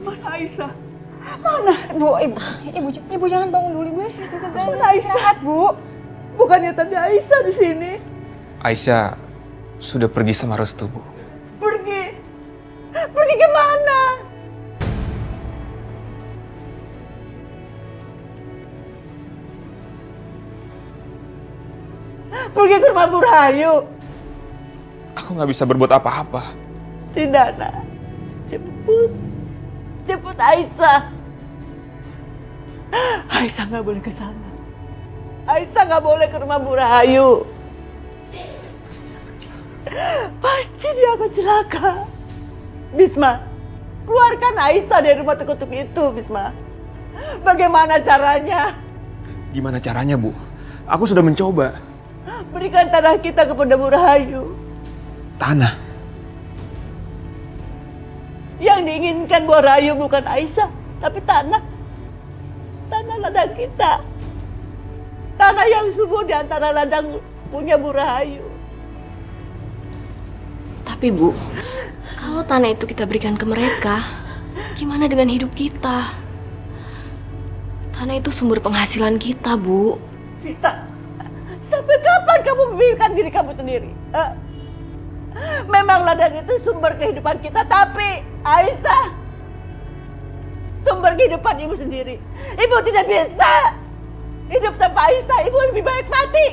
Mana Aisyah? Mana? Ibu jangan bangun dulu, Ibu. Mana Aisyah, Bu? Bukannya tadi Aisyah di sini? Aisyah sudah pergi sama Restu, Bu. Pergi? Pergi kemana? Pergi ke rumah Bu Rahayu? Aku nggak bisa berbuat apa-apa. Tidak, nak. Jemput Aisyah. Aisyah nggak boleh ke sana. Aisyah nggak boleh ke rumah Bu Rahayu. Pasti dia akan celaka. Bisma, keluarkan Aisyah dari rumah terkutuk itu, Bisma. Bagaimana caranya? Gimana caranya, Bu? Aku sudah mencoba. Berikan tanah kita kepada Bu Rahayu. Tanah? Yang diinginkan Bu Rahayu bukan Aisyah, tapi tanah. Tanah ladang kita. Tanah yang subur di antara ladang punya Bu Rahayu. Tapi Bu, kalau tanah itu kita berikan ke mereka, gimana dengan hidup kita? Tanah itu sumber penghasilan kita, Bu. Vita, sampai kapan kamu memikirkan diri kamu sendiri? Memang ladang itu sumber kehidupan kita, tapi Aisyah sumber kehidupan ibu sendiri. Ibu tidak bisa hidup tanpa Aisyah. Ibu lebih baik mati.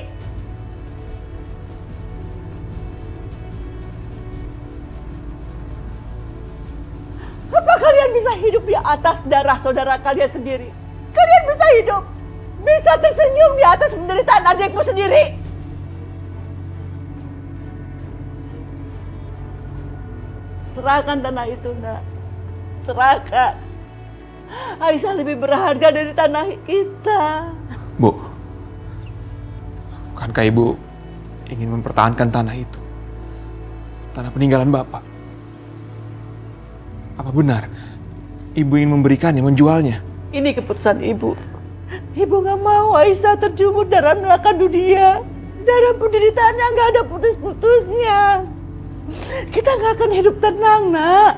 Apa kalian bisa hidup di atas darah saudara kalian sendiri? Kalian bisa hidup, bisa tersenyum di atas penderitaan adikmu sendiri. Serahkan tanah itu, nak. Serahkan. Aisyah lebih berharga dari tanah kita. Bu, bukankah Ibu ingin mempertahankan tanah itu? Tanah peninggalan Bapak. Apa benar Ibu ingin memberikannya, menjualnya? Ini keputusan ibu. Ibu gak mau Aisyah terjumur dalam neraka dunia. Dalam penderitaan yang gak ada putus-putusnya. Kita gak akan hidup tenang, nak.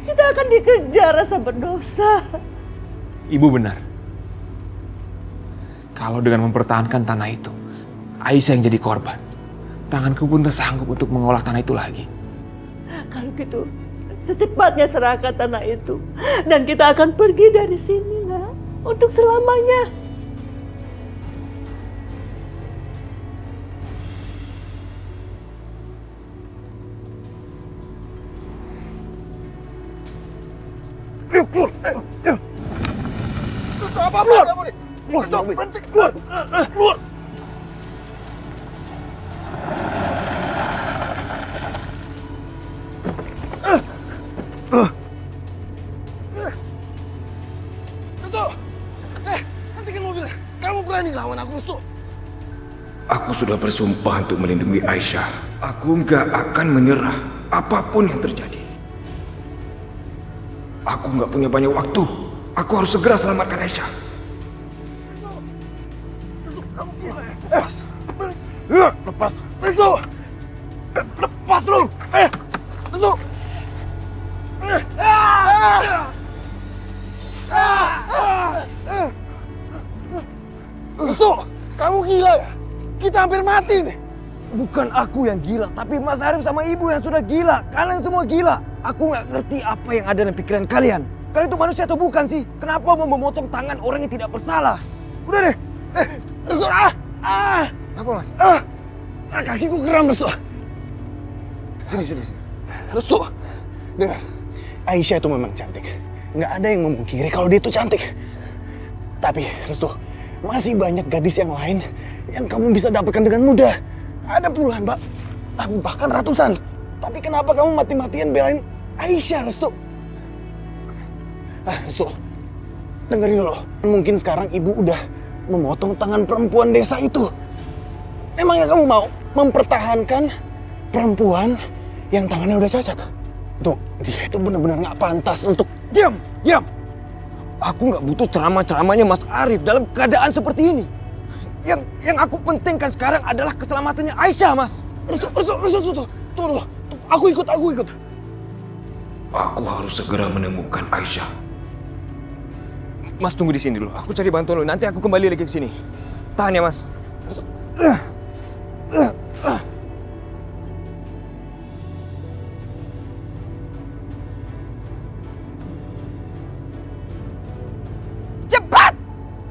Kita akan dikejar rasa berdosa. Ibu benar. Kalau dengan mempertahankan tanah itu, Aisyah yang jadi korban. Tanganku pun tak sanggup untuk mengolah tanah itu lagi. Kalau gitu, secepatnya serahkan tanah itu. Dan kita akan pergi dari sini, nak. Untuk selamanya. Apa-apa kamu nih? Stop, berhenti. Keluar. Restu! Hentikan mobilnya. Kamu berani ngelawan aku, Restu? Aku sudah bersumpah untuk melindungi Aisyah. Aku nggak akan menyerah apapun yang terjadi. Aku nggak punya banyak waktu. Aku harus segera selamatkan Aisyah. Restu, kamu gila ya? Lepas. Restu! Lepas lu! Restu! Restu, kamu gila ya? Kita hampir mati nih. Bukan aku yang gila, tapi Mas Arif sama Ibu yang sudah gila. Kalian semua gila. Aku nggak ngerti apa yang ada dalam pikiran kalian. Kalian itu manusia atau bukan sih? Kenapa mau memotong tangan orang yang tidak bersalah? Udah deh. Restu, Apa Mas? kakiku kram, Restu. Sini. Restu, dengar. Aisyah itu memang cantik. Nggak ada yang memungkiri kalau dia itu cantik. Tapi, Restu, masih banyak gadis yang lain yang kamu bisa dapatkan dengan mudah. Ada puluhan, bahkan ratusan. Tapi kenapa kamu mati-matian belain Aisyah, Restu? Restu, dengerin dulu. Mungkin sekarang ibu udah memotong tangan perempuan desa itu. Emangnya kamu mau mempertahankan perempuan yang tangannya udah cacat? Tuh, dia itu benar-benar nggak pantas untuk... Diam. Aku nggak butuh ceramah-ceramahnya Mas Arif dalam keadaan seperti ini. Yang aku pentingkan sekarang adalah keselamatannya Aisyah, Mas. Restu, tunggu. Aku ikut. Aku harus segera menemukan Aisyah. Mas tunggu di sini dulu. Aku cari bantuan dulu. Nanti aku kembali lagi ke sini. Tahan ya, Mas. Cepat!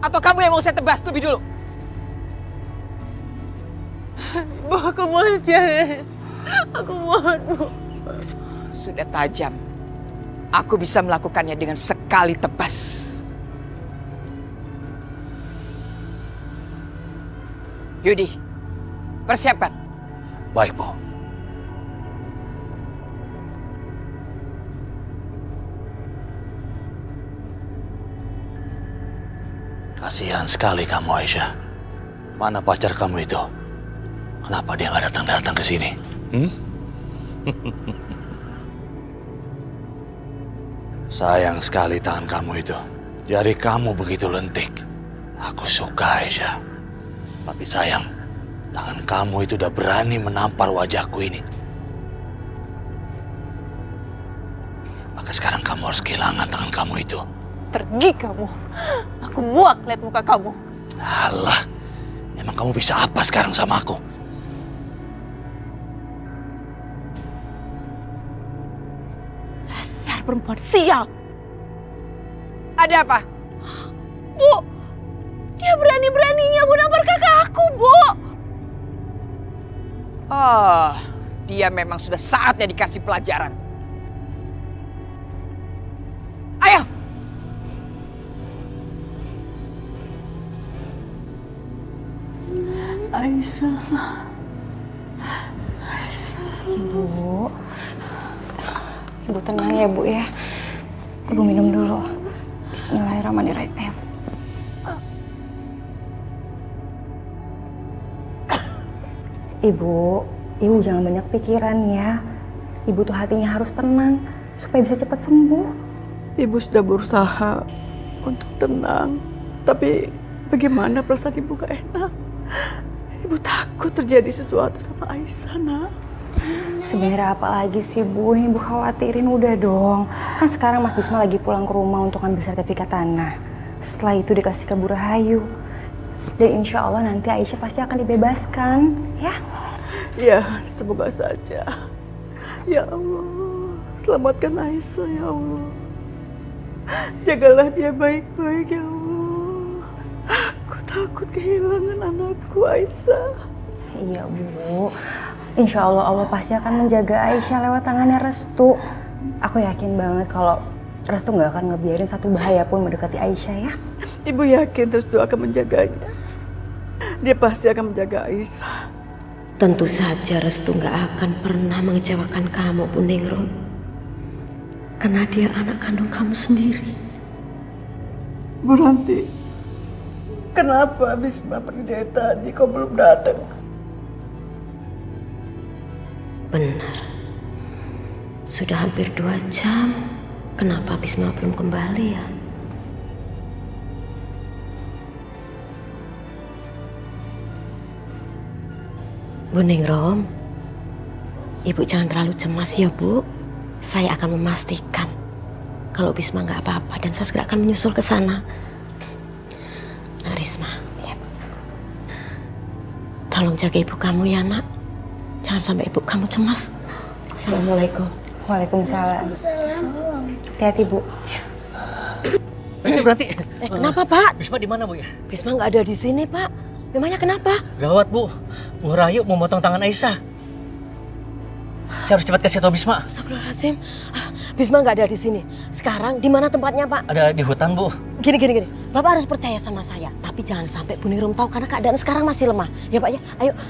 Atau kamu yang mau saya tebas lebih dulu? Bu, aku mohon jangan. Aku mohon, Bu. Sudah tajam. Aku bisa melakukannya dengan sekali tebas. Yudi, persiapkan. Baik, Bu. Kasihan sekali kamu, Aisyah. Mana pacar kamu itu? Kenapa dia nggak datang-datang ke sini? Sayang sekali tangan kamu itu. Jari kamu begitu lentik. Aku suka, Aisyah. Tapi sayang, tangan kamu itu udah berani menampar wajahku ini. Maka sekarang kamu harus kehilangan tangan kamu itu. Pergi kamu. Aku muak lihat muka kamu. Alah, emang kamu bisa apa sekarang sama aku? Dasar perempuan sial. Ada apa? Bu, dia berani-beraninya Bu nampar kakak aku, Bu. Oh, dia memang sudah saatnya dikasih pelajaran. Ayo! Aisyah. Ibu. Ibu tenang ya, Bu ya. Ibu minum dulu. Bismillahirrahmanirrahim. Ayo. Ibu jangan banyak pikiran ya. Ibu tuh hatinya harus tenang supaya bisa cepat sembuh. Ibu sudah berusaha untuk tenang, tapi bagaimana perasaan ibu gak enak? Ibu takut terjadi sesuatu sama Aisyah, nak. Sebenarnya apa lagi sih, Bu? Ibu khawatirin udah dong. Kan sekarang Mas Bisma lagi pulang ke rumah untuk ambil sertifikat tanah. Setelah itu dikasih ke Bu Rahayu. Dan insya Allah nanti Aisyah pasti akan dibebaskan, ya? Ya, semoga saja. Ya Allah, selamatkan Aisyah, ya Allah. Jagalah dia baik-baik, ya Allah. Aku takut kehilangan anakku, Aisyah. Iya, Bu. Insya Allah Allah pasti akan menjaga Aisyah lewat tangannya Restu. Aku yakin banget kalau Restu nggak akan ngebiarin satu bahaya pun mendekati Aisyah, ya. Ibu yakin Restu akan menjaganya. Dia pasti akan menjaga Aisyah. Tentu saja Restu nggak akan pernah mengecewakan kamu, Bu Ningrum. Karena dia anak kandung kamu sendiri. Bu Ranti, kenapa Bisma pergi dari tadi kok belum datang? Benar. Sudah hampir 2 jam. Kenapa Bisma belum kembali ya? Bu Ningrum, Ibu jangan terlalu cemas ya, Bu. Saya akan memastikan kalau Bisma nggak apa-apa dan saya segera akan menyusul ke sana. Nak Risma, ya. Tolong jaga ibu kamu ya, Nak. Jangan sampai ibu kamu cemas. Assalamualaikum. Waalaikumsalam. Hati-hati, Bu. Berarti Kenapa, Pak? Bisma di mana, Bu ya? Bisma nggak ada di sini, Pak. Memangnya kenapa? Gawat, Bu. Bu Rahayu mau motong tangan Aisyah. Saya harus cepat kasih tahu Bisma. Astagfirullahaladzim. Bisma nggak ada di sini. Sekarang di mana tempatnya, Pak? Ada di hutan, Bu. Gini. Bapak harus percaya sama saya. Tapi jangan sampai Bu Ningrum tahu karena keadaan sekarang masih lemah. Ya, Pak ya.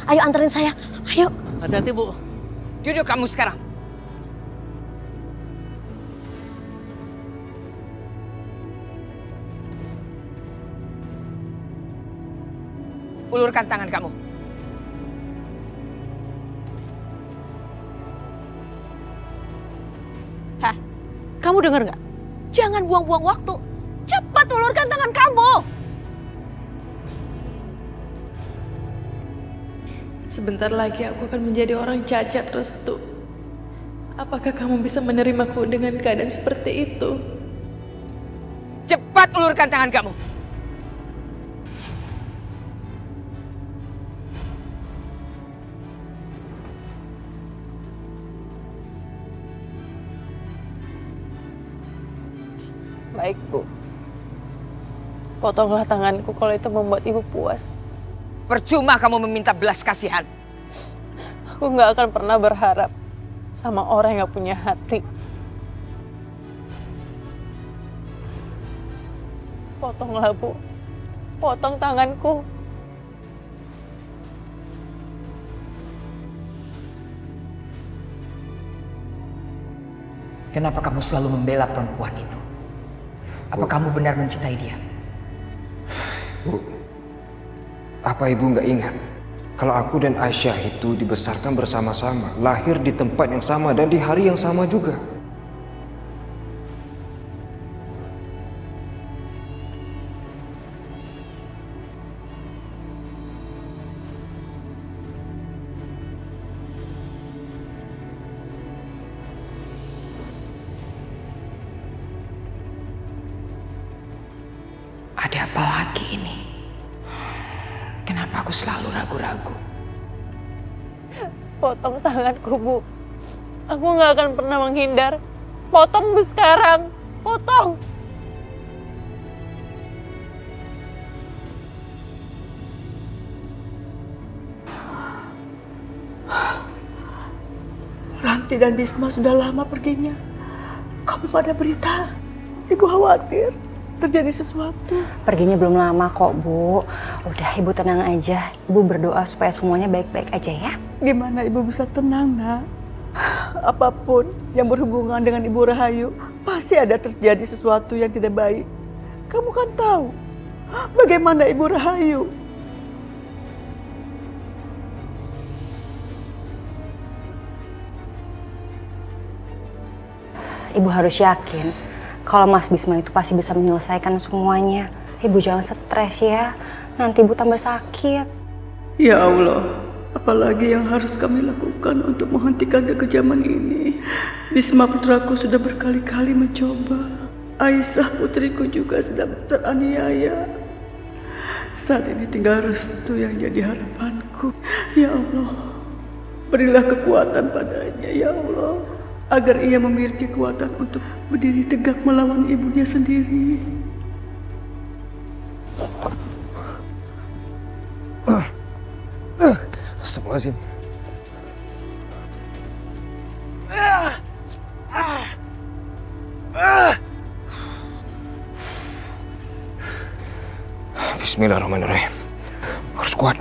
Ayo anterin saya. Ayo. Hati-hati, Bu. Duduk kamu sekarang. Ulurkan tangan kamu. Hah? Kamu dengar nggak? Jangan buang-buang waktu. Cepat ulurkan tangan kamu. Sebentar lagi aku akan menjadi orang cacat, Restu. Apakah kamu bisa menerimaku dengan keadaan seperti itu? Cepat ulurkan tangan kamu. Baik, Bu. Potonglah tanganku kalau itu membuat Ibu puas. Percuma kamu meminta belas kasihan. Aku nggak akan pernah berharap sama orang yang gak punya hati. Potonglah, Bu. Potong tanganku. Kenapa kamu selalu membela perempuan itu? Apa kamu benar mencintai dia? Bu, apa ibu nggak ingat kalau aku dan Aisyah itu dibesarkan bersama-sama, lahir di tempat yang sama dan di hari yang sama juga? Ada apa lagi ini? Kenapa aku selalu ragu-ragu? Potong tanganku, Bu. Aku nggak akan pernah menghindar. Potong, Bu, sekarang. Potong. Ranti dan Bisma sudah lama perginya. Kok belum ada berita? Ibu khawatir terjadi sesuatu. Perginya belum lama kok, Bu. Udah, Ibu tenang aja. Ibu berdoa supaya semuanya baik-baik aja ya. Gimana Ibu bisa tenang, Nak? Apapun yang berhubungan dengan Ibu Rahayu, pasti ada terjadi sesuatu yang tidak baik. Kamu kan tahu bagaimana Ibu Rahayu. Ibu harus yakin kalau Mas Bisma itu pasti bisa menyelesaikan semuanya. Ibu jangan stres ya. Nanti Ibu tambah sakit. Ya Allah, apalagi yang harus kami lakukan untuk menghentikan kekejaman ini? Bisma putraku sudah berkali-kali mencoba. Aisyah putriku juga sedang teraniaya. Saat ini tinggal restu yang jadi harapanku. Ya Allah, berilah kekuatan padanya ya Allah, agar ia memiliki kekuatan untuk berdiri tegak melawan ibunya sendiri. Astagfirullahaladzim. Bismillahirrahmanirrahim. Harus kuat.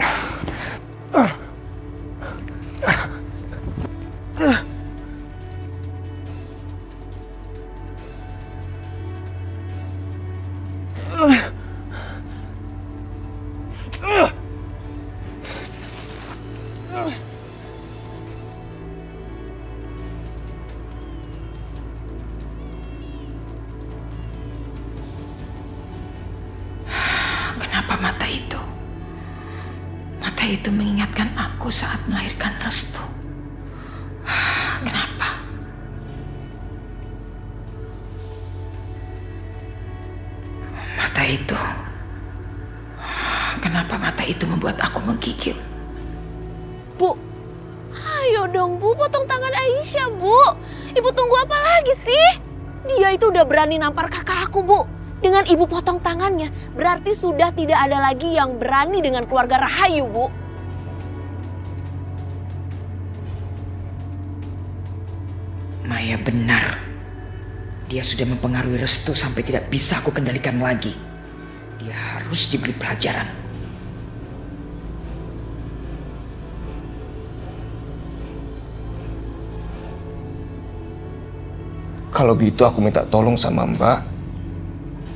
Kenapa mata itu mengingatkan aku saat melahirkan Restu? Kenapa? Kenapa mata itu membuat aku menggigil? Bu, ayo dong Bu, potong tangan Aisyah, Bu. Ibu tunggu apa lagi sih? Dia itu udah berani nampar kakak aku, Bu. Dengan ibu potong tangannya, berarti sudah tidak ada lagi yang berani dengan keluarga Rahayu, Bu. Maya benar. Dia sudah mempengaruhi Restu sampai tidak bisa aku kendalikan lagi. Dia harus diberi pelajaran. Kalau gitu aku minta tolong sama Mbak,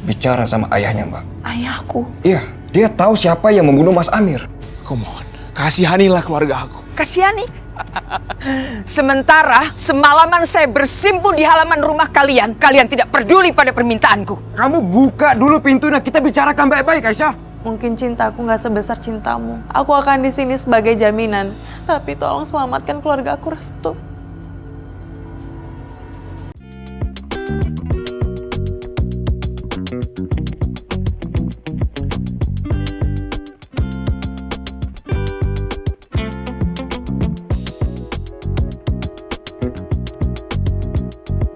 bicara sama ayahnya Mbak. Ayahku? Iya, dia tahu siapa yang membunuh Mas Amir. Aku mohon, kasihanilah keluarga aku. Kasihani? Sementara semalaman saya bersimpu di halaman rumah kalian, kalian tidak peduli pada permintaanku. Kamu buka dulu pintunya, kita bicarakan baik-baik, Aisyah. Mungkin cintaku nggak sebesar cintamu. Aku akan di sini sebagai jaminan. Tapi tolong selamatkan keluarga aku, Restu. Bu.